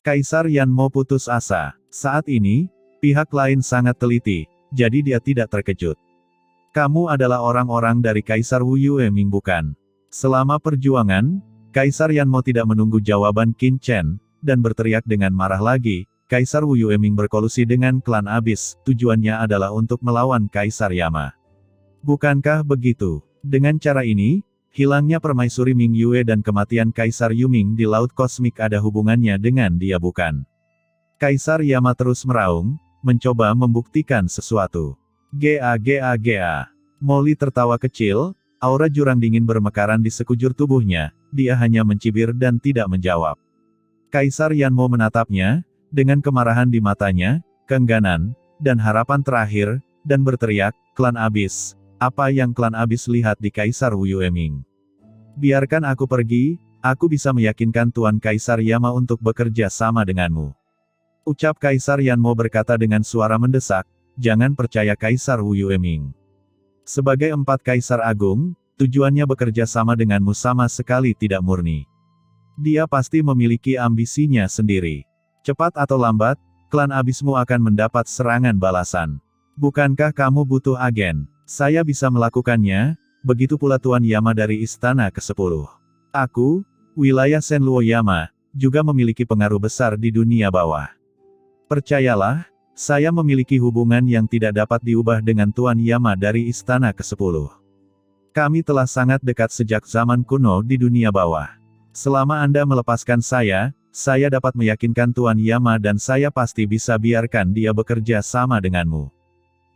Kaisar Yanmo putus asa. Saat ini, pihak lain sangat teliti, jadi dia tidak terkejut. Kamu adalah orang-orang dari Kaisar Wu Yueming bukan? Selama perjuangan, Kaisar Yanmo tidak menunggu jawaban Qin Chen, dan berteriak dengan marah lagi, Kaisar Wu Yueming berkolusi dengan klan Abyss, tujuannya adalah untuk melawan Kaisar Yama. Bukankah begitu? Dengan cara ini, hilangnya permaisuri Ming Yue dan kematian Kaisar Yuming di Laut Kosmik ada hubungannya dengan dia bukan? Kaisar Yama terus meraung, mencoba membuktikan sesuatu. Ga. Molly tertawa kecil, aura jurang dingin bermekaran di sekujur tubuhnya, dia hanya mencibir dan tidak menjawab. Kaisar Yanmo menatapnya, dengan kemarahan di matanya, keengganan, dan harapan terakhir, dan berteriak, klan Abyss, apa yang klan Abyss lihat di Kaisar Wu Yueming? Biarkan aku pergi, aku bisa meyakinkan Tuan Kaisar Yama untuk bekerja sama denganmu. Ucap Kaisar Yanmo berkata dengan suara mendesak, jangan percaya Kaisar Wu Yueming. Sebagai empat Kaisar Agung, tujuannya bekerja sama denganmu sama sekali tidak murni. Dia pasti memiliki ambisinya sendiri. Cepat atau lambat, klan Abyssmu akan mendapat serangan balasan. Bukankah kamu butuh agen? Saya bisa melakukannya, begitu pula Tuan Yama dari Istana ke-10. Aku, wilayah Senluo Yama, juga memiliki pengaruh besar di dunia bawah. Percayalah, saya memiliki hubungan yang tidak dapat diubah dengan Tuan Yama dari Istana ke-10. Kami telah sangat dekat sejak zaman kuno di dunia bawah. Selama Anda melepaskan saya dapat meyakinkan Tuan Yama dan saya pasti bisa biarkan dia bekerja sama denganmu.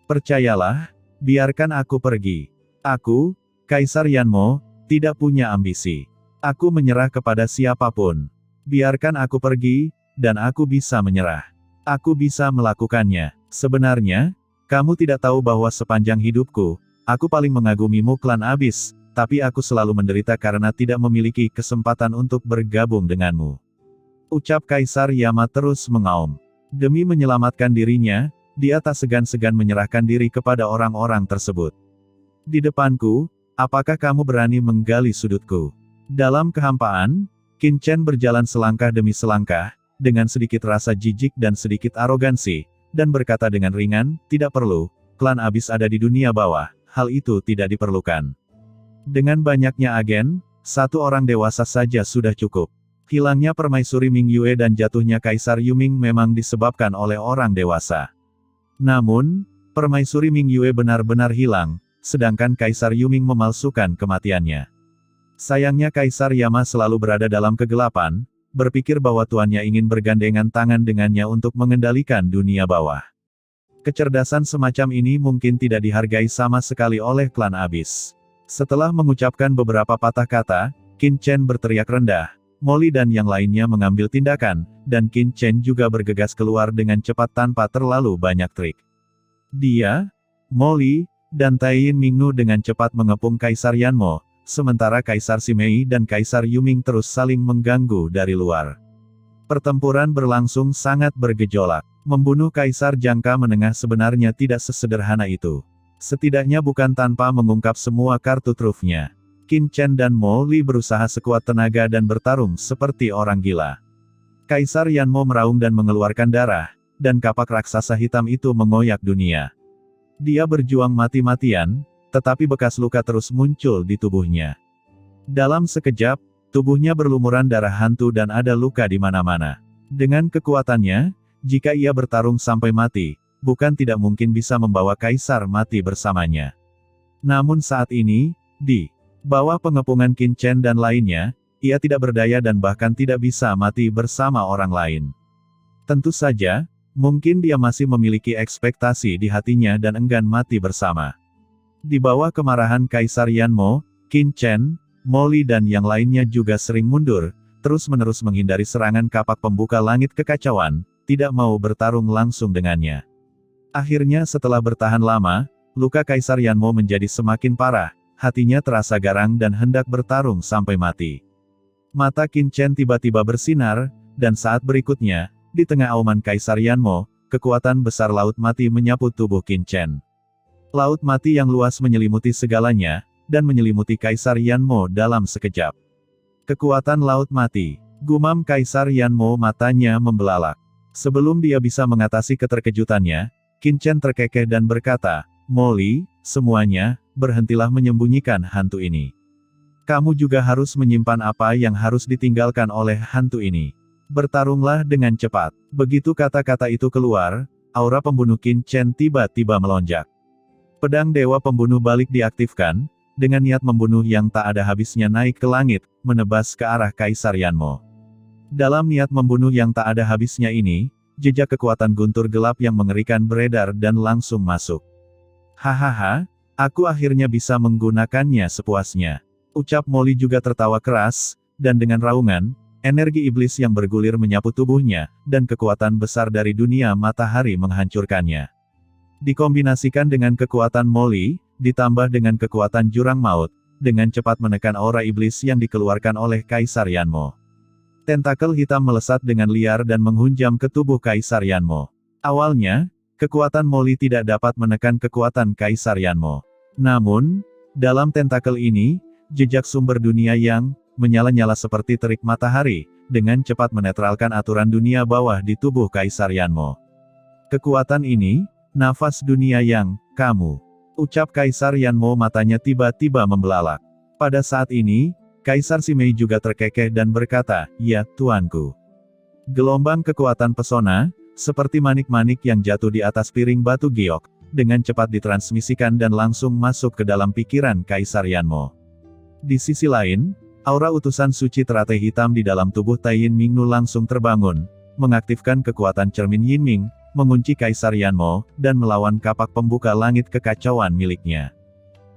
Percayalah, biarkan aku pergi. Aku, Kaisar Yanmo, tidak punya ambisi. Aku menyerah kepada siapapun. Biarkan aku pergi, dan aku bisa menyerah. Aku bisa melakukannya. Sebenarnya, kamu tidak tahu bahwa sepanjang hidupku, aku paling mengagumimu klan Abyss, tapi aku selalu menderita karena tidak memiliki kesempatan untuk bergabung denganmu. Ucap Kaisar Yama terus mengaum. Demi menyelamatkan dirinya, dia tak segan-segan menyerahkan diri kepada orang-orang tersebut. Di depanku, apakah kamu berani menggali sudutku? Dalam kehampaan, Qin Chen berjalan selangkah demi selangkah, dengan sedikit rasa jijik dan sedikit arogansi, dan berkata dengan ringan, tidak perlu, klan Abyss ada di dunia bawah, hal itu tidak diperlukan. Dengan banyaknya agen, satu orang dewasa saja sudah cukup. Hilangnya permaisuri Ming Yue dan jatuhnya Kaisar Yuming memang disebabkan oleh orang dewasa. Namun, permaisuri Ming Yue benar-benar hilang, sedangkan Kaisar Yuming memalsukan kematiannya. Sayangnya Kaisar Yama selalu berada dalam kegelapan, berpikir bahwa tuannya ingin bergandengan tangan dengannya untuk mengendalikan dunia bawah. Kecerdasan semacam ini mungkin tidak dihargai sama sekali oleh klan Abyss. Setelah mengucapkan beberapa patah kata, Qin Chen berteriak rendah. Molly dan yang lainnya mengambil tindakan, dan Qin Chen juga bergegas keluar dengan cepat tanpa terlalu banyak trik. Dia, Molly, dan Taiyin Mingnu dengan cepat mengepung Kaisar Yanmo, sementara Kaisar Simei dan Kaisar Yuming terus saling mengganggu dari luar. Pertempuran berlangsung sangat bergejolak. Membunuh Kaisar Jangka Menengah sebenarnya tidak sesederhana itu. Setidaknya bukan tanpa mengungkap semua kartu trufnya. Qin Chen dan Molly berusaha sekuat tenaga dan bertarung seperti orang gila. Kaisar Yanmo meraung dan mengeluarkan darah, dan kapak raksasa hitam itu mengoyak dunia. Dia berjuang mati-matian, tetapi bekas luka terus muncul di tubuhnya. Dalam sekejap, tubuhnya berlumuran darah hantu dan ada luka di mana-mana. Dengan kekuatannya, jika ia bertarung sampai mati, bukan tidak mungkin bisa membawa Kaisar mati bersamanya. Namun saat ini, di bawah pengepungan Qin Chen dan lainnya, ia tidak berdaya dan bahkan tidak bisa mati bersama orang lain. Tentu saja, mungkin dia masih memiliki ekspektasi di hatinya dan enggan mati bersama. Di bawah kemarahan Kaisar Yanmo, Qin Chen, Molly dan yang lainnya juga sering mundur, terus-menerus menghindari serangan kapak pembuka langit kekacauan, tidak mau bertarung langsung dengannya. Akhirnya setelah bertahan lama, luka Kaisar Yanmo menjadi semakin parah, hatinya terasa garang dan hendak bertarung sampai mati. Mata Qin Chen tiba-tiba bersinar, dan saat berikutnya, di tengah auman Kaisar Yanmo, kekuatan besar laut mati menyapu tubuh Qin Chen. Laut mati yang luas menyelimuti segalanya, dan menyelimuti Kaisar Yanmo dalam sekejap. Kekuatan laut mati. Gumam Kaisar Yanmo, matanya membelalak. Sebelum dia bisa mengatasi keterkejutannya, Qin Chen terkekeh dan berkata, "Molly, semuanya, berhentilah menyembunyikan hantu ini. Kamu juga harus menyimpan apa yang harus ditinggalkan oleh hantu ini. Bertarunglah dengan cepat." Begitu kata-kata itu keluar, aura pembunuh Qin Chen tiba-tiba melonjak. Pedang Dewa Pembunuh balik diaktifkan, dengan niat membunuh yang tak ada habisnya naik ke langit, menebas ke arah Kaisar Yanmo. Dalam niat membunuh yang tak ada habisnya ini, jejak kekuatan guntur gelap yang mengerikan beredar dan langsung masuk. "Hahaha, aku akhirnya bisa menggunakannya sepuasnya," ucap Molly juga tertawa keras, dan dengan raungan, energi iblis yang bergulir menyapu tubuhnya, dan kekuatan besar dari dunia matahari menghancurkannya. Dikombinasikan dengan kekuatan Molly, ditambah dengan kekuatan jurang maut, dengan cepat menekan aura iblis yang dikeluarkan oleh Kaisar Yanmo. Tentakel hitam melesat dengan liar dan menghunjam ke tubuh Kaisar Yanmo. Awalnya, kekuatan Molly tidak dapat menekan kekuatan Kaisar Yanmo. Namun, dalam tentakel ini, jejak sumber dunia yang menyala-nyala seperti terik matahari, dengan cepat menetralkan aturan dunia bawah di tubuh Kaisar Yanmo. "Kekuatan ini, nafas dunia yang, kamu," ucap Kaisar Yanmo, matanya tiba-tiba membelalak. Pada saat ini, Kaisar Simei juga terkekeh dan berkata, "Ya, tuanku." Gelombang kekuatan pesona, seperti manik-manik yang jatuh di atas piring batu giok, dengan cepat ditransmisikan dan langsung masuk ke dalam pikiran Kaisar Yanmo. Di sisi lain, aura utusan suci teratai hitam di dalam tubuh Taiyin Mingnu langsung terbangun, mengaktifkan kekuatan cermin Yinming, mengunci Kaisar Yanmo, dan melawan kapak pembuka langit kekacauan miliknya.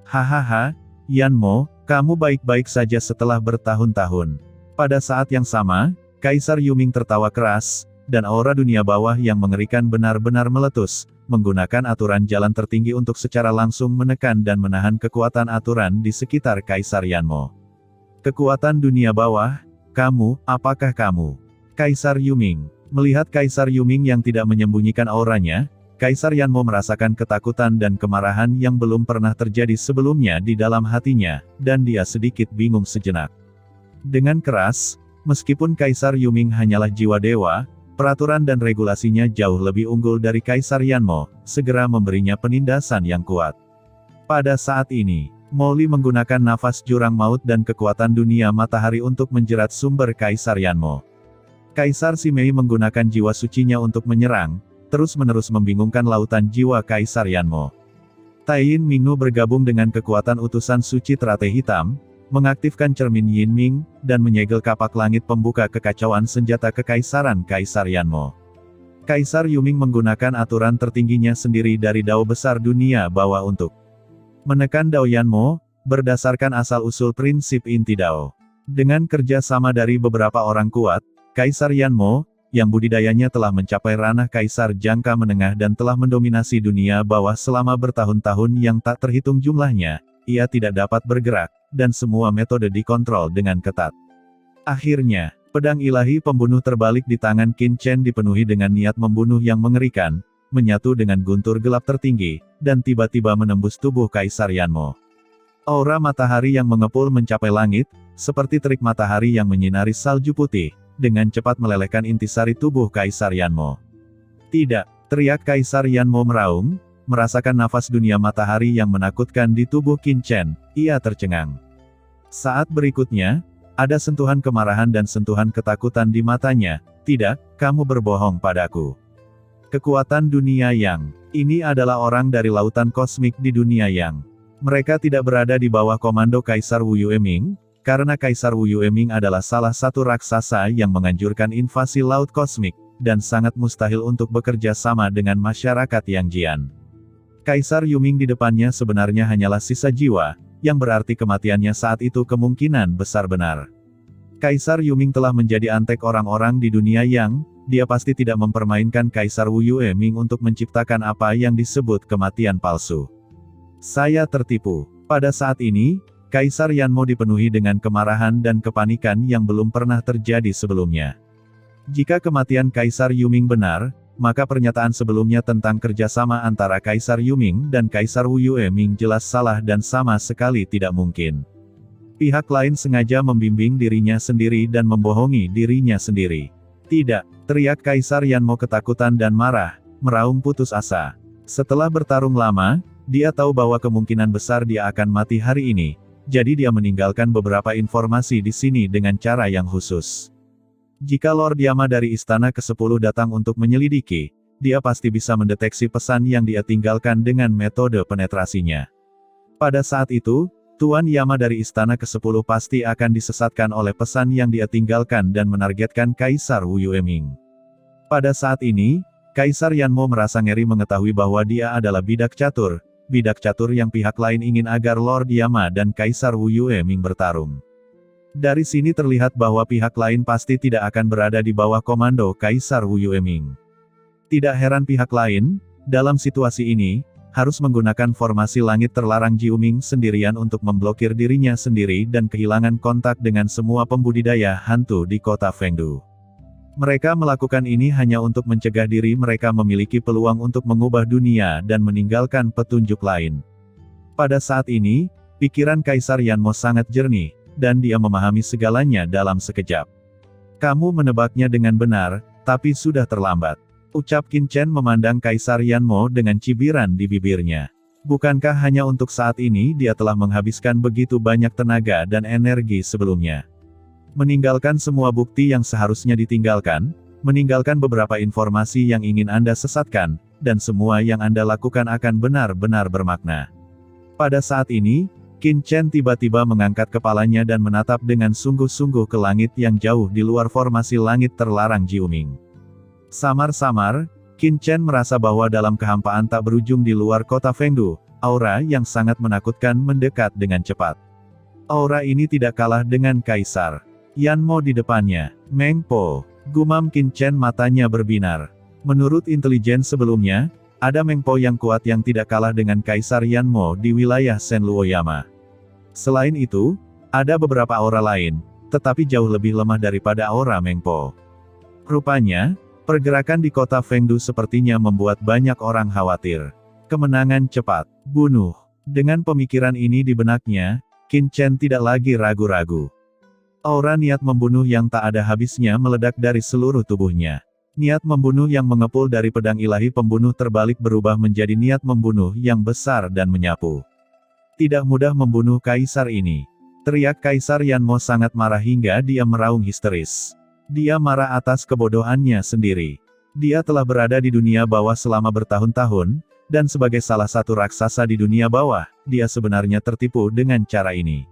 "Hahaha, Yanmo, kamu baik-baik saja setelah bertahun-tahun." Pada saat yang sama, Kaisar Yuming tertawa keras, dan aura dunia bawah yang mengerikan benar-benar meletus, menggunakan aturan jalan tertinggi untuk secara langsung menekan dan menahan kekuatan aturan di sekitar Kaisar Yanmo. "Kekuatan dunia bawah, kamu, apakah kamu?" Kaisar Yuming. Melihat Kaisar Yuming yang tidak menyembunyikan auranya, Kaisar Yanmo merasakan ketakutan dan kemarahan yang belum pernah terjadi sebelumnya di dalam hatinya, dan dia sedikit bingung sejenak. Dengan keras, meskipun Kaisar Yuming hanyalah jiwa dewa, peraturan dan regulasinya jauh lebih unggul dari Kaisar Yanmo, segera memberinya penindasan yang kuat. Pada saat ini, Molly menggunakan nafas jurang maut dan kekuatan dunia matahari untuk menjerat sumber Kaisar Yanmo. Kaisar Simei menggunakan jiwa sucinya untuk menyerang, terus-menerus membingungkan lautan jiwa Kaisar Yanmo. Taiyin Mingnu bergabung dengan kekuatan utusan suci teratai hitam, mengaktifkan cermin Yinming, dan menyegel kapak langit pembuka kekacauan senjata kekaisaran Kaisar Yanmo. Kaisar Yuming menggunakan aturan tertingginya sendiri dari Dao besar dunia bawah untuk menekan Dao Yanmo, berdasarkan asal-usul prinsip inti Dao. Dengan kerja sama dari beberapa orang kuat, Kaisar Yanmo, yang budidayanya telah mencapai ranah kaisar jangka menengah dan telah mendominasi dunia bawah selama bertahun-tahun yang tak terhitung jumlahnya, ia tidak dapat bergerak, dan semua metode dikontrol dengan ketat. Akhirnya, pedang ilahi pembunuh terbalik di tangan Qin Chen dipenuhi dengan niat membunuh yang mengerikan, menyatu dengan guntur gelap tertinggi, dan tiba-tiba menembus tubuh Kaisar Yanmo. Aura matahari yang mengepul mencapai langit, seperti terik matahari yang menyinari salju putih, dengan cepat melelehkan intisari tubuh Kaisar Yanmo. "Tidak!" teriak Kaisar Yanmo meraung, merasakan nafas dunia matahari yang menakutkan di tubuh Qin Chen, ia tercengang. Saat berikutnya, ada sentuhan kemarahan dan sentuhan ketakutan di matanya. "Tidak, kamu berbohong padaku. Kekuatan dunia yang ini adalah orang dari lautan kosmik di dunia yang mereka tidak berada di bawah komando Kaisar Wu Yueming, karena Kaisar Wu Yueming adalah salah satu raksasa yang menganjurkan invasi laut kosmik, dan sangat mustahil untuk bekerja sama dengan masyarakat yang Jian. Kaisar Yuming di depannya sebenarnya hanyalah sisa jiwa, yang berarti kematiannya saat itu kemungkinan besar benar. Kaisar Yuming telah menjadi antek orang-orang di dunia yang, dia pasti tidak mempermainkan Kaisar Wu Yueming untuk menciptakan apa yang disebut kematian palsu. Saya tertipu. Pada saat ini, Kaisar Yanmo dipenuhi dengan kemarahan dan kepanikan yang belum pernah terjadi sebelumnya. Jika kematian Kaisar Yuming benar, maka pernyataan sebelumnya tentang kerjasama antara Kaisar Yuming dan Kaisar Wu Yueming jelas salah dan sama sekali tidak mungkin. Pihak lain sengaja membimbing dirinya sendiri dan membohongi dirinya sendiri. Tidak, teriak Kaisar Yanmo ketakutan dan marah, meraung putus asa. Setelah bertarung lama, dia tahu bahwa kemungkinan besar dia akan mati hari ini, jadi dia meninggalkan beberapa informasi di sini dengan cara yang khusus. Jika Lord Yama dari Istana ke-10 datang untuk menyelidiki, dia pasti bisa mendeteksi pesan yang dia tinggalkan dengan metode penetrasinya. Pada saat itu, Tuan Yama dari Istana ke-10 pasti akan disesatkan oleh pesan yang dia tinggalkan dan menargetkan Kaisar Wu Yueming. Pada saat ini, Kaisar Yanmo merasa ngeri mengetahui bahwa dia adalah bidak catur yang pihak lain ingin agar Lord Yama dan Kaisar Wu Yueming bertarung. Dari sini terlihat bahwa pihak lain pasti tidak akan berada di bawah komando Kaisar Wu Yueming. Tidak heran pihak lain, dalam situasi ini, harus menggunakan formasi langit terlarang Jiuming sendirian untuk memblokir dirinya sendiri dan kehilangan kontak dengan semua pembudidaya hantu di kota Fengdu. Mereka melakukan ini hanya untuk mencegah diri mereka memiliki peluang untuk mengubah dunia dan meninggalkan petunjuk lain. Pada saat ini, pikiran Kaisar Yanmo sangat jernih, dan dia memahami segalanya dalam sekejap. Kamu menebaknya dengan benar, tapi sudah terlambat. Ucap Qin Chen memandang Kaisar Yanmo dengan cibiran di bibirnya. Bukankah hanya untuk saat ini dia telah menghabiskan begitu banyak tenaga dan energi sebelumnya? Meninggalkan semua bukti yang seharusnya ditinggalkan, meninggalkan beberapa informasi yang ingin Anda sesatkan, dan semua yang Anda lakukan akan benar-benar bermakna. Pada saat ini, Qin Chen tiba-tiba mengangkat kepalanya dan menatap dengan sungguh-sungguh ke langit yang jauh di luar formasi langit terlarang Jiuming. Samar-samar, Qin Chen merasa bahwa dalam kehampaan tak berujung di luar kota Fengdu, aura yang sangat menakutkan mendekat dengan cepat. Aura ini tidak kalah dengan Kaisar Yanmo di depannya. Meng Po, gumam Qin Chen, matanya berbinar. Menurut intelijen sebelumnya, ada Meng Po yang kuat yang tidak kalah dengan Kaisar Yanmo di wilayah Senluoyama. Selain itu, ada beberapa aura lain, tetapi jauh lebih lemah daripada aura Meng Po. Rupanya, pergerakan di kota Fengdu sepertinya membuat banyak orang khawatir. Kemenangan cepat, bunuh. Dengan pemikiran ini di benaknya, Qin Chen tidak lagi ragu-ragu. Aura niat membunuh yang tak ada habisnya meledak dari seluruh tubuhnya. Niat membunuh yang mengepul dari pedang ilahi pembunuh terbalik berubah menjadi niat membunuh yang besar dan menyapu. Tidak mudah membunuh Kaisar ini. Teriak Kaisar Yanmo sangat marah hingga dia meraung histeris. Dia marah atas kebodohannya sendiri. Dia telah berada di dunia bawah selama bertahun-tahun, dan sebagai salah satu raksasa di dunia bawah, dia sebenarnya tertipu dengan cara ini.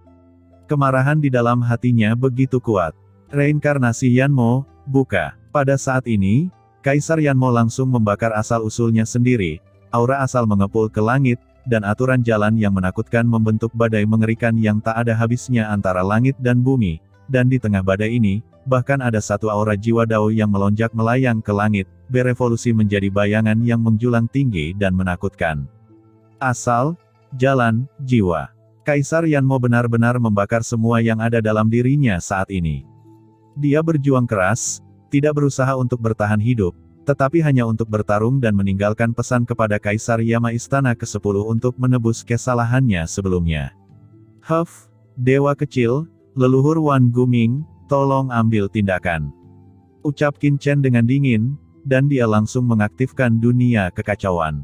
Kemarahan di dalam hatinya begitu kuat. Reinkarnasi Yanmo, buka. Pada saat ini, Kaisar Yanmo langsung membakar asal-usulnya sendiri, aura asal mengepul ke langit, dan aturan jalan yang menakutkan membentuk badai mengerikan yang tak ada habisnya antara langit dan bumi, dan di tengah badai ini, bahkan ada satu aura jiwa Dao yang melonjak melayang ke langit, berevolusi menjadi bayangan yang menjulang tinggi dan menakutkan. Asal, jalan, jiwa. Kaisar Yanmo benar-benar membakar semua yang ada dalam dirinya saat ini. Dia berjuang keras, tidak berusaha untuk bertahan hidup, tetapi hanya untuk bertarung dan meninggalkan pesan kepada Kaisar Yama Istana ke-10 untuk menebus kesalahannya sebelumnya. Huff, dewa kecil, leluhur Wan Guming, tolong ambil tindakan. Ucap Qin Chen dengan dingin, dan dia langsung mengaktifkan dunia kekacauan.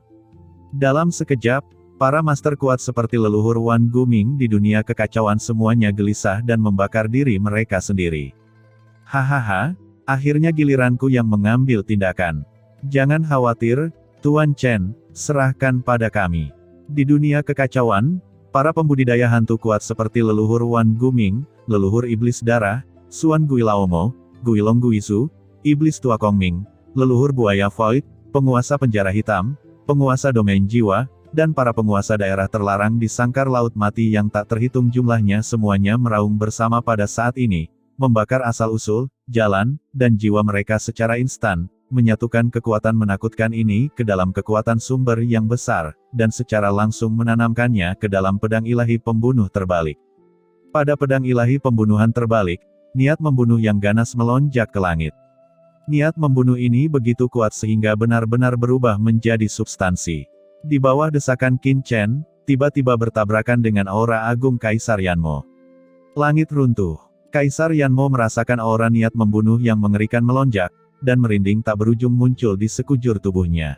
Dalam sekejap, para master kuat seperti leluhur Wan Guming di dunia kekacauan semuanya gelisah dan membakar diri mereka sendiri. Hahaha. Akhirnya giliranku yang mengambil tindakan. Jangan khawatir, Tuan Chen, serahkan pada kami. Di dunia kekacauan, para pembudidaya hantu kuat seperti leluhur Wan Guming, leluhur Iblis Darah, Suan Gui Laomo, Guilong Guisu, Iblis Tua Kongming, leluhur Buaya Void, penguasa penjara hitam, penguasa domain jiwa, dan para penguasa daerah terlarang di sangkar laut mati yang tak terhitung jumlahnya semuanya meraung bersama pada saat ini, membakar asal-usul, jalan, dan jiwa mereka secara instan, menyatukan kekuatan menakutkan ini ke dalam kekuatan sumber yang besar, dan secara langsung menanamkannya ke dalam pedang ilahi pembunuh terbalik. Pada pedang ilahi pembunuhan terbalik, niat membunuh yang ganas melonjak ke langit. Niat membunuh ini begitu kuat sehingga benar-benar berubah menjadi substansi. Di bawah desakan Qin Chen, tiba-tiba bertabrakan dengan aura agung Kaisar Yanmo. Langit runtuh. Kaisar Yanmo merasakan aura niat membunuh yang mengerikan melonjak, dan merinding tak berujung muncul di sekujur tubuhnya.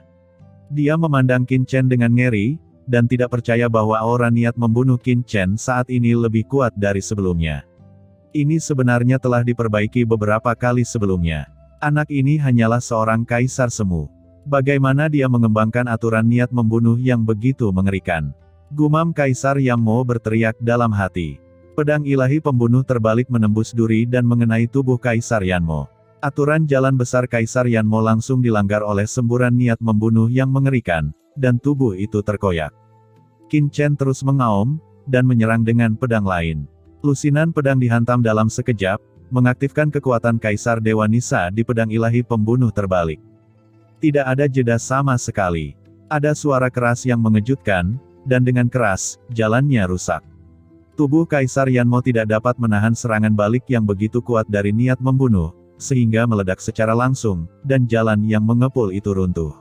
Dia memandang Qin Chen dengan ngeri, dan tidak percaya bahwa aura niat membunuh Qin Chen saat ini lebih kuat dari sebelumnya. Ini sebenarnya telah diperbaiki beberapa kali sebelumnya. Anak ini hanyalah seorang kaisar semu. Bagaimana dia mengembangkan aturan niat membunuh yang begitu mengerikan? Gumam Kaisar Yanmo berteriak dalam hati. Pedang ilahi pembunuh terbalik menembus duri dan mengenai tubuh Kaisar Yanmo. Aturan jalan besar Kaisar Yanmo langsung dilanggar oleh semburan niat membunuh yang mengerikan, dan tubuh itu terkoyak. Qin Chen terus mengaum, dan menyerang dengan pedang lain. Lusinan pedang dihantam dalam sekejap, mengaktifkan kekuatan Kaisar Dewa Nisa di pedang ilahi pembunuh terbalik. Tidak ada jeda sama sekali. Ada suara keras yang mengejutkan, dan dengan keras, jalannya rusak. Tubuh Kaisar Yanmo tidak dapat menahan serangan balik yang begitu kuat dari niat membunuh, sehingga meledak secara langsung, dan jalan yang mengepul itu runtuh.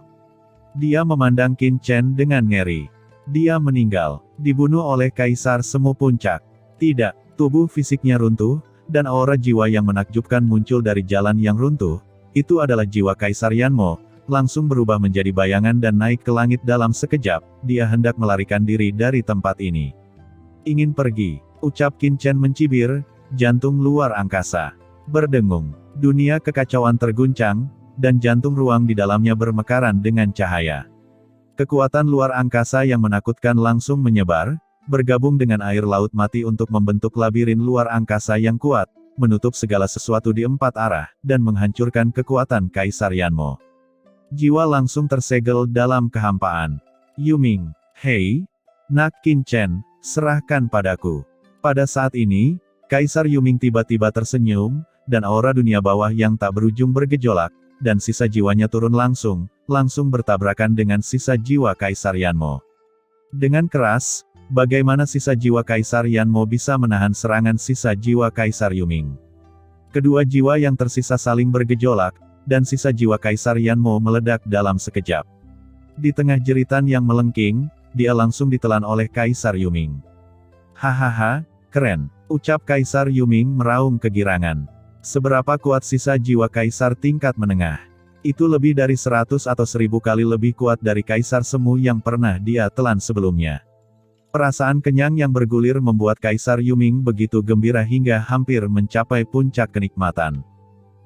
Dia memandang Qin Chen dengan ngeri. Dia meninggal, dibunuh oleh Kaisar Semu Puncak. Tidak, tubuh fisiknya runtuh, dan aura jiwa yang menakjubkan muncul dari jalan yang runtuh. Itu adalah jiwa Kaisar Yanmo, langsung berubah menjadi bayangan dan naik ke langit dalam sekejap. Dia hendak melarikan diri dari tempat ini. Ingin pergi, ucap Qin Chen mencibir, jantung luar angkasa berdengung. Dunia kekacauan terguncang, dan jantung ruang di dalamnya bermekaran dengan cahaya. Kekuatan luar angkasa yang menakutkan langsung menyebar, bergabung dengan air laut mati untuk membentuk labirin luar angkasa yang kuat, menutup segala sesuatu di empat arah, dan menghancurkan kekuatan Kaisar Yanmo. Jiwa langsung tersegel dalam kehampaan. Yuming, hei, nak Qin Chen, serahkan padaku. Pada saat ini, Kaisar Yuming tiba-tiba tersenyum, dan aura dunia bawah yang tak berujung bergejolak, dan sisa jiwanya turun langsung bertabrakan dengan sisa jiwa Kaisar Yanmo. Dengan keras, bagaimana sisa jiwa Kaisar Yanmo bisa menahan serangan sisa jiwa Kaisar Yuming? Kedua jiwa yang tersisa saling bergejolak, dan sisa jiwa Kaisar Yanmo meledak dalam sekejap. Di tengah jeritan yang melengking, dia langsung ditelan oleh Kaisar Yuming. Hahaha, keren, ucap Kaisar Yuming meraung kegirangan. Seberapa kuat sisa jiwa Kaisar tingkat menengah? Itu lebih dari 100 atau 1000 kali lebih kuat dari Kaisar Semu yang pernah dia telan sebelumnya. Perasaan kenyang yang bergulir membuat Kaisar Yuming begitu gembira hingga hampir mencapai puncak kenikmatan.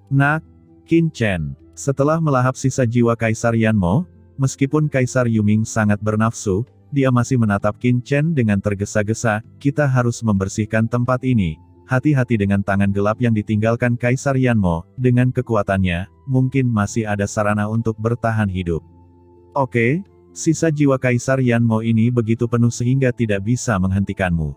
Nak, Qin Chen, setelah melahap sisa jiwa Kaisar Yanmo, meskipun Kaisar Yuming sangat bernafsu, dia masih menatap Qin Chen dengan tergesa-gesa. Kita harus membersihkan tempat ini. Hati-hati dengan tangan gelap yang ditinggalkan Kaisar Yanmo, dengan kekuatannya, mungkin masih ada sarana untuk bertahan hidup. Oke, sisa jiwa Kaisar Yanmo ini begitu penuh sehingga tidak bisa menghentikanmu.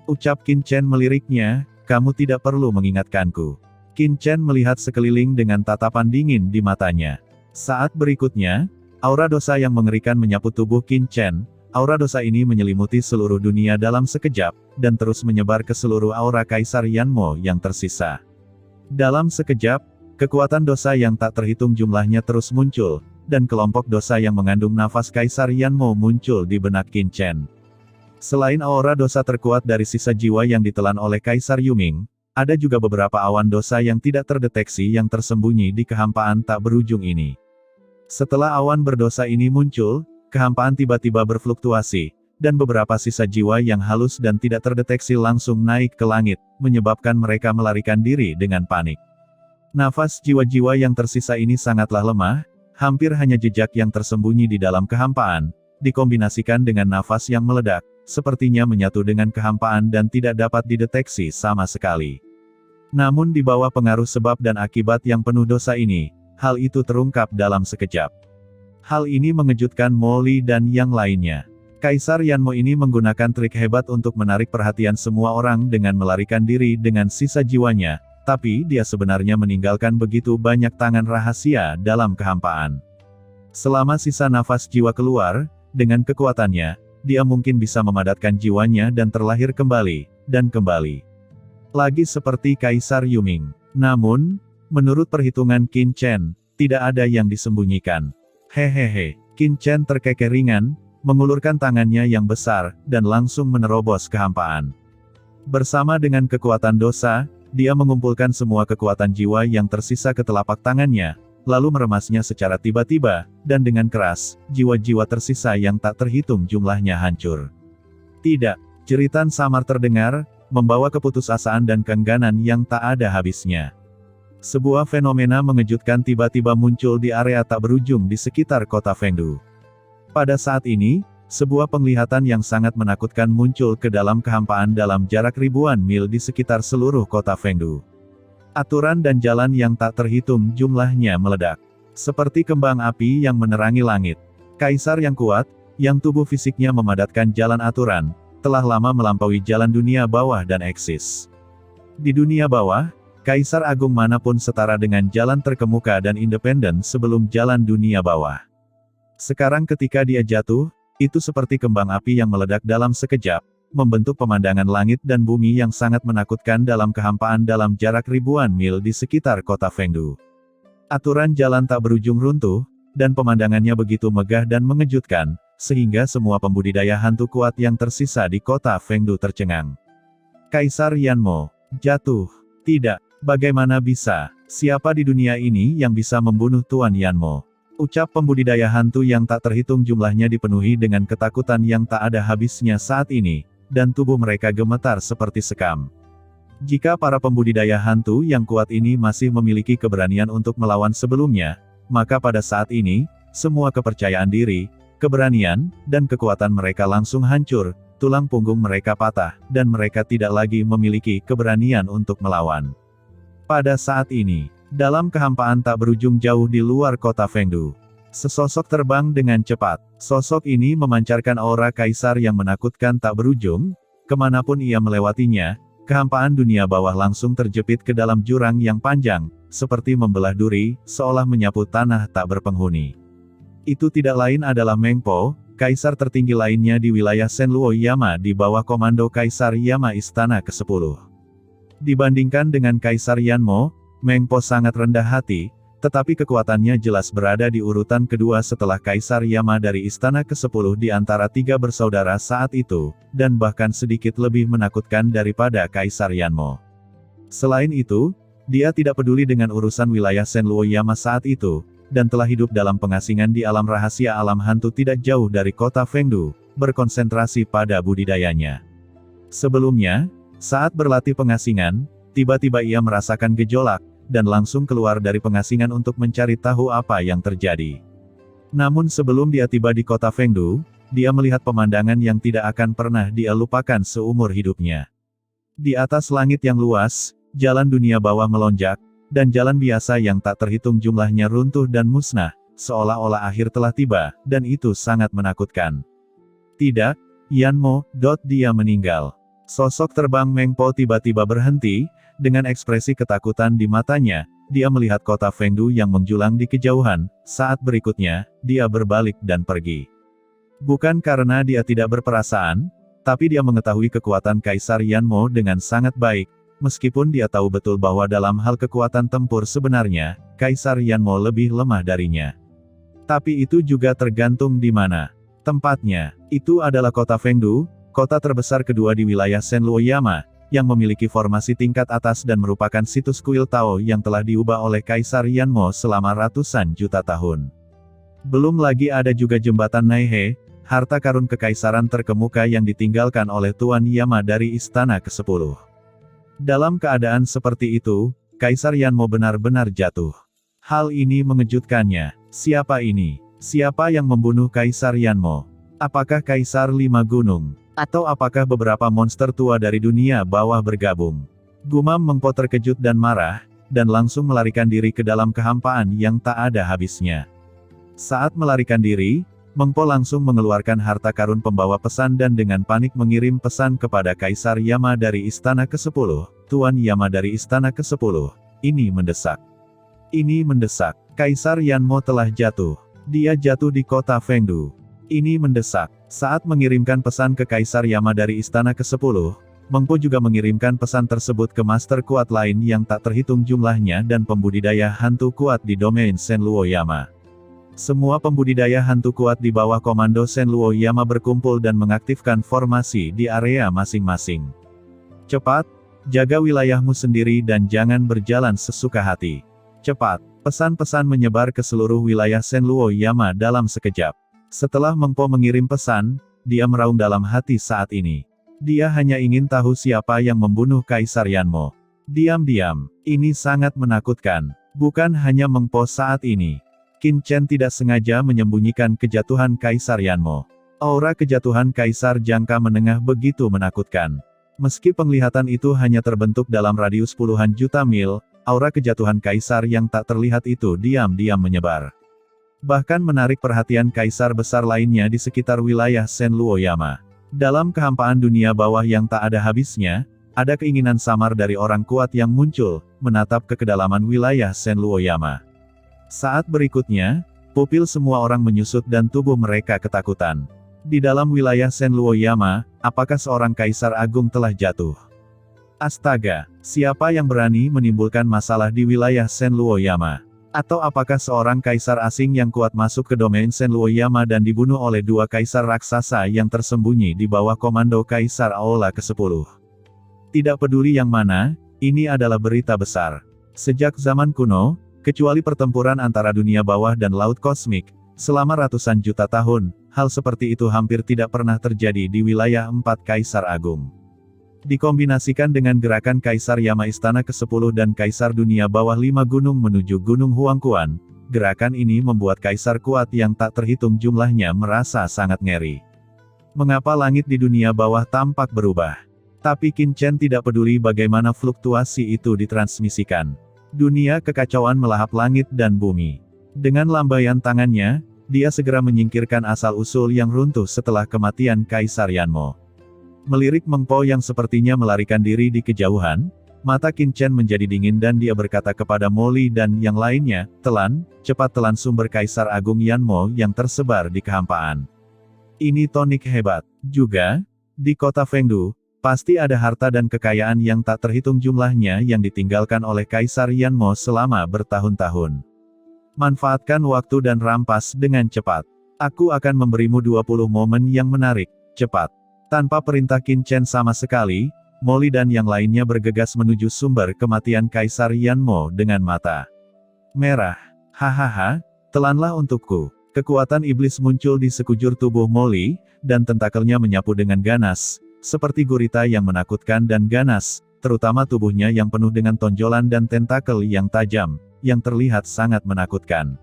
Ucap Qin Chen meliriknya, kamu tidak perlu mengingatkanku. Qin Chen melihat sekeliling dengan tatapan dingin di matanya. Saat berikutnya, aura dosa yang mengerikan menyapu tubuh Qin Chen. Aura dosa ini menyelimuti seluruh dunia dalam sekejap, dan terus menyebar ke seluruh aura Kaisar Yanmo yang tersisa. Dalam sekejap, kekuatan dosa yang tak terhitung jumlahnya terus muncul, dan kelompok dosa yang mengandung nafas Kaisar Yanmo muncul di benak Qin Chen. Selain aura dosa terkuat dari sisa jiwa yang ditelan oleh Kaisar Yuming, ada juga beberapa awan dosa yang tidak terdeteksi yang tersembunyi di kehampaan tak berujung ini. Setelah awan berdosa ini muncul, kehampaan tiba-tiba berfluktuasi, dan beberapa sisa jiwa yang halus dan tidak terdeteksi langsung naik ke langit, menyebabkan mereka melarikan diri dengan panik. Nafas jiwa-jiwa yang tersisa ini sangatlah lemah, hampir hanya jejak yang tersembunyi di dalam kehampaan, dikombinasikan dengan nafas yang meledak, sepertinya menyatu dengan kehampaan dan tidak dapat dideteksi sama sekali. Namun di bawah pengaruh sebab dan akibat yang penuh dosa ini, hal itu terungkap dalam sekejap. Hal ini mengejutkan Molly dan yang lainnya. Kaisar Yanmo ini menggunakan trik hebat untuk menarik perhatian semua orang dengan melarikan diri dengan sisa jiwanya, tapi dia sebenarnya meninggalkan begitu banyak tangan rahasia dalam kehampaan. Selama sisa nafas jiwa keluar, dengan kekuatannya, dia mungkin bisa memadatkan jiwanya dan terlahir kembali, dan kembali. Lagi seperti Kaisar Yuming. Namun, menurut perhitungan Qin Chen, tidak ada yang disembunyikan. Hehehe, Qin Chen terkekeh ringan, mengulurkan tangannya yang besar, dan langsung menerobos kehampaan. Bersama dengan kekuatan dosa, dia mengumpulkan semua kekuatan jiwa yang tersisa ke telapak tangannya, lalu meremasnya secara tiba-tiba, dan dengan keras, jiwa-jiwa tersisa yang tak terhitung jumlahnya hancur. Tidak, jeritan samar terdengar, membawa keputusasaan dan keengganan yang tak ada habisnya. Sebuah fenomena mengejutkan tiba-tiba muncul di area tak berujung di sekitar kota Fengdu. Pada saat ini, sebuah penglihatan yang sangat menakutkan muncul ke dalam kehampaan dalam jarak ribuan mil di sekitar seluruh kota Fengdu. Aturan dan jalan yang tak terhitung jumlahnya meledak. Seperti kembang api yang menerangi langit. Kaisar yang kuat, yang tubuh fisiknya memadatkan jalan aturan, telah lama melampaui jalan dunia bawah dan eksis. Di dunia bawah, Kaisar Agung manapun setara dengan jalan terkemuka dan independen sebelum jalan dunia bawah. Sekarang ketika dia jatuh, itu seperti kembang api yang meledak dalam sekejap, membentuk pemandangan langit dan bumi yang sangat menakutkan dalam kehampaan dalam jarak ribuan mil di sekitar kota Fengdu. Aturan jalan tak berujung runtuh, dan pemandangannya begitu megah dan mengejutkan, sehingga semua pembudidaya hantu kuat yang tersisa di kota Fengdu tercengang. Kaisar Yanmo jatuh. Tidak. Bagaimana bisa? Siapa di dunia ini yang bisa membunuh Tuan Yanmo? Ucap pembudidaya hantu yang tak terhitung jumlahnya dipenuhi dengan ketakutan yang tak ada habisnya saat ini, dan tubuh mereka gemetar seperti sekam. Jika para pembudidaya hantu yang kuat ini masih memiliki keberanian untuk melawan sebelumnya, maka pada saat ini, semua kepercayaan diri, keberanian, dan kekuatan mereka langsung hancur, tulang punggung mereka patah, dan mereka tidak lagi memiliki keberanian untuk melawan. Pada saat ini, dalam kehampaan tak berujung jauh di luar kota Fengdu, sesosok terbang dengan cepat. Sosok ini memancarkan aura kaisar yang menakutkan tak berujung, kemanapun ia melewatinya, kehampaan dunia bawah langsung terjepit ke dalam jurang yang panjang, seperti membelah duri, seolah menyapu tanah tak berpenghuni. Itu tidak lain adalah Meng Po, kaisar tertinggi lainnya di wilayah Senluo Yama di bawah komando Kaisar Yama Istana ke-10. Dibandingkan dengan Kaisar Yanmo, Meng Po sangat rendah hati, tetapi kekuatannya jelas berada di urutan kedua setelah Kaisar Yama dari Istana ke-10 di antara tiga bersaudara saat itu, dan bahkan sedikit lebih menakutkan daripada Kaisar Yanmo. Selain itu, dia tidak peduli dengan urusan wilayah Senluo Yama saat itu, dan telah hidup dalam pengasingan di alam rahasia alam hantu tidak jauh dari kota Fengdu, berkonsentrasi pada budidayanya. Sebelumnya, saat berlatih pengasingan, tiba-tiba ia merasakan gejolak, dan langsung keluar dari pengasingan untuk mencari tahu apa yang terjadi. Namun sebelum dia tiba di kota Fengdu, dia melihat pemandangan yang tidak akan pernah dia lupakan seumur hidupnya. Di atas langit yang luas, jalan dunia bawah melonjak, dan jalan biasa yang tak terhitung jumlahnya runtuh dan musnah, seolah-olah akhir telah tiba, dan itu sangat menakutkan. Tidak, Yanmo, dia meninggal. Sosok terbang Meng Po tiba-tiba berhenti, dengan ekspresi ketakutan di matanya, dia melihat kota Fengdu yang menjulang di kejauhan, saat berikutnya, dia berbalik dan pergi. Bukan karena dia tidak berperasaan, tapi dia mengetahui kekuatan Kaisar Yanmo dengan sangat baik, meskipun dia tahu betul bahwa dalam hal kekuatan tempur sebenarnya, Kaisar Yanmo lebih lemah darinya. Tapi itu juga tergantung di mana tempatnya. Itu adalah kota Fengdu, kota terbesar kedua di wilayah Senluo Yama, yang memiliki formasi tingkat atas dan merupakan situs kuil Tao yang telah diubah oleh Kaisar Yanmo selama ratusan juta tahun. Belum lagi ada juga jembatan Naihe, harta karun kekaisaran terkemuka yang ditinggalkan oleh Tuan Yama dari Istana ke-10. Dalam keadaan seperti itu, Kaisar Yanmo benar-benar jatuh. Hal ini mengejutkannya. Siapa ini? Siapa yang membunuh Kaisar Yanmo? Apakah Kaisar Lima Gunung? Atau apakah beberapa monster tua dari dunia bawah bergabung? Gumam Meng Po terkejut dan marah, dan langsung melarikan diri ke dalam kehampaan yang tak ada habisnya. Saat melarikan diri, Meng Po langsung mengeluarkan harta karun pembawa pesan dan dengan panik mengirim pesan kepada Kaisar Yama dari Istana ke-10, Tuan Yama dari Istana ke-10, ini mendesak. Ini mendesak. Kaisar Yanmo telah jatuh. Dia jatuh di kota Fengdu. Ini mendesak. Saat mengirimkan pesan ke Kaisar Yama dari Istana ke-10, Meng Po juga mengirimkan pesan tersebut ke master kuat lain yang tak terhitung jumlahnya dan pembudidaya hantu kuat di domain Senluo Yama. Semua pembudidaya hantu kuat di bawah komando Senluo Yama berkumpul dan mengaktifkan formasi di area masing-masing. Cepat, jaga wilayahmu sendiri dan jangan berjalan sesuka hati. Cepat, pesan-pesan menyebar ke seluruh wilayah Senluoyama dalam sekejap. Setelah Meng Po mengirim pesan, dia meraung dalam hati saat ini. Dia hanya ingin tahu siapa yang membunuh Kaisar Yanmo. Diam-diam, ini sangat menakutkan. Bukan hanya Meng Po saat ini. Qin Chen tidak sengaja menyembunyikan kejatuhan Kaisar Yanmo. Aura kejatuhan Kaisar jangka menengah begitu menakutkan. Meski penglihatan itu hanya terbentuk dalam radius puluhan juta mil, aura kejatuhan Kaisar yang tak terlihat itu diam-diam menyebar. Bahkan menarik perhatian Kaisar besar lainnya di sekitar wilayah Senluoyama. Dalam kehampaan dunia bawah yang tak ada habisnya, ada keinginan samar dari orang kuat yang muncul, menatap ke kedalaman wilayah Senluoyama. Saat berikutnya, pupil semua orang menyusut dan tubuh mereka ketakutan. Di dalam wilayah Senluoyama, apakah seorang kaisar agung telah jatuh? Astaga, siapa yang berani menimbulkan masalah di wilayah Senluoyama? Atau apakah seorang kaisar asing yang kuat masuk ke domain Senluoyama dan dibunuh oleh dua kaisar raksasa yang tersembunyi di bawah komando Kaisar Aola ke-10? Tidak peduli yang mana, ini adalah berita besar. Sejak zaman kuno, kecuali pertempuran antara dunia bawah dan laut kosmik, selama ratusan juta tahun, hal seperti itu hampir tidak pernah terjadi di wilayah 4 Kaisar Agung. Dikombinasikan dengan gerakan Kaisar Yama Istana ke-10 dan Kaisar Dunia Bawah 5 Gunung menuju Gunung Huangquan, gerakan ini membuat Kaisar kuat yang tak terhitung jumlahnya merasa sangat ngeri. Mengapa langit di dunia bawah tampak berubah? Tapi Qin Chen tidak peduli bagaimana fluktuasi itu ditransmisikan. Dunia kekacauan melahap langit dan bumi. Dengan lambaian tangannya, dia segera menyingkirkan asal-usul yang runtuh setelah kematian Kaisar Yanmo. Melirik Meng Po yang sepertinya melarikan diri di kejauhan, mata Qin Chen menjadi dingin dan dia berkata kepada Molly dan yang lainnya, cepat telan sumber Kaisar Agung Yanmo yang tersebar di kehampaan. Ini tonik hebat. Juga, di kota Fengdu, pasti ada harta dan kekayaan yang tak terhitung jumlahnya yang ditinggalkan oleh Kaisar Yanmo selama bertahun-tahun. Manfaatkan waktu dan rampas dengan cepat. Aku akan memberimu 20 momen yang menarik, cepat. Tanpa perintah Qin Chen sama sekali, Molly dan yang lainnya bergegas menuju sumber kematian Kaisar Yanmo dengan mata merah. Hahaha, telanlah untukku. Kekuatan iblis muncul di sekujur tubuh Molly, dan tentakelnya menyapu dengan ganas, seperti gurita yang menakutkan dan ganas, terutama tubuhnya yang penuh dengan tonjolan dan tentakel yang tajam, yang terlihat sangat menakutkan.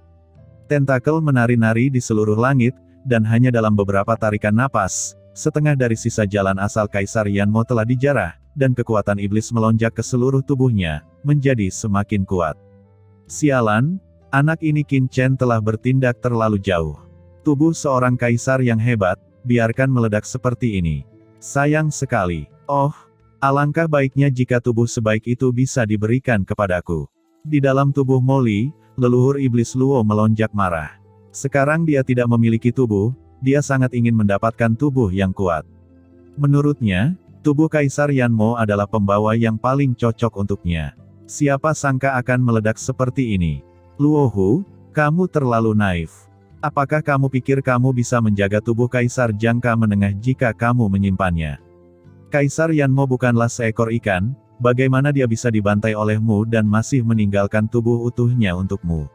Tentakel menari-nari di seluruh langit, dan hanya dalam beberapa tarikan napas, setengah dari sisa jalan asal Kaisar Yanmo telah dijarah, dan kekuatan iblis melonjak ke seluruh tubuhnya, menjadi semakin kuat. Sialan, anak ini Qin Chen telah bertindak terlalu jauh. Tubuh seorang kaisar yang hebat, biarkan meledak seperti ini. Sayang sekali. Oh, alangkah baiknya jika tubuh sebaik itu bisa diberikan kepadaku. Di dalam tubuh Molly, leluhur iblis Luo melonjak marah. Sekarang dia tidak memiliki tubuh, dia sangat ingin mendapatkan tubuh yang kuat. Menurutnya, tubuh Kaisar Yanmo adalah pembawa yang paling cocok untuknya. Siapa sangka akan meledak seperti ini? Luo Hu, kamu terlalu naif. Apakah kamu pikir kamu bisa menjaga tubuh Kaisar jangka menengah jika kamu menyimpannya? Kaisar Yanmo bukanlah seekor ikan, bagaimana dia bisa dibantai olehmu dan masih meninggalkan tubuh utuhnya untukmu?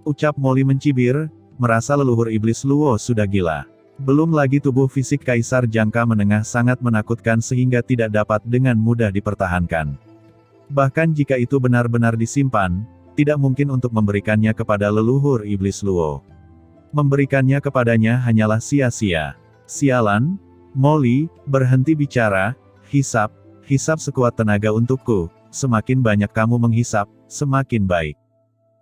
Ucap Molly mencibir, merasa leluhur iblis Luo sudah gila. Belum lagi tubuh fisik Kaisar jangka menengah sangat menakutkan sehingga tidak dapat dengan mudah dipertahankan. Bahkan jika itu benar-benar disimpan, tidak mungkin untuk memberikannya kepada leluhur iblis Luo. Memberikannya kepadanya hanyalah sia-sia. Sialan, Molly, berhenti bicara, hisap sekuat tenaga untukku, semakin banyak kamu menghisap, semakin baik.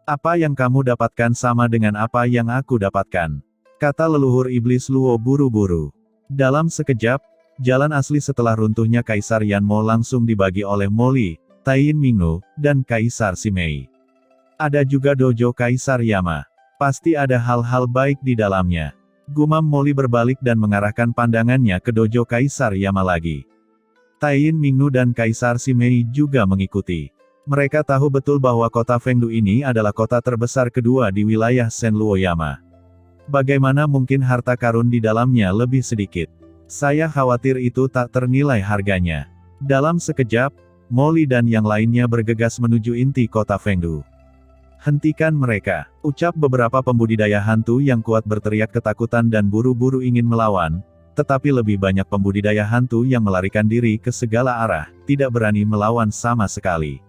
Apa yang kamu dapatkan sama dengan apa yang aku dapatkan, kata leluhur iblis Luo buru-buru. Dalam sekejap, jalan asli setelah runtuhnya Kaisar Yanmo langsung dibagi oleh Molly, Taiyin Mingnu, dan Kaisar Simei. Ada juga dojo Kaisar Yama. Pasti ada hal-hal baik di dalamnya. Gumam Molly berbalik dan mengarahkan pandangannya ke dojo Kaisar Yama lagi. Taiyin Mingnu dan Kaisar Simei juga mengikuti. Mereka tahu betul bahwa kota Fengdu ini adalah kota terbesar kedua di wilayah Senluoyama. Bagaimana mungkin harta karun di dalamnya lebih sedikit? Saya khawatir itu tak ternilai harganya. Dalam sekejap, Molly dan yang lainnya bergegas menuju inti kota Fengdu. Hentikan mereka, ucap beberapa pembudidaya hantu yang kuat berteriak ketakutan dan buru-buru ingin melawan, tetapi lebih banyak pembudidaya hantu yang melarikan diri ke segala arah, tidak berani melawan sama sekali.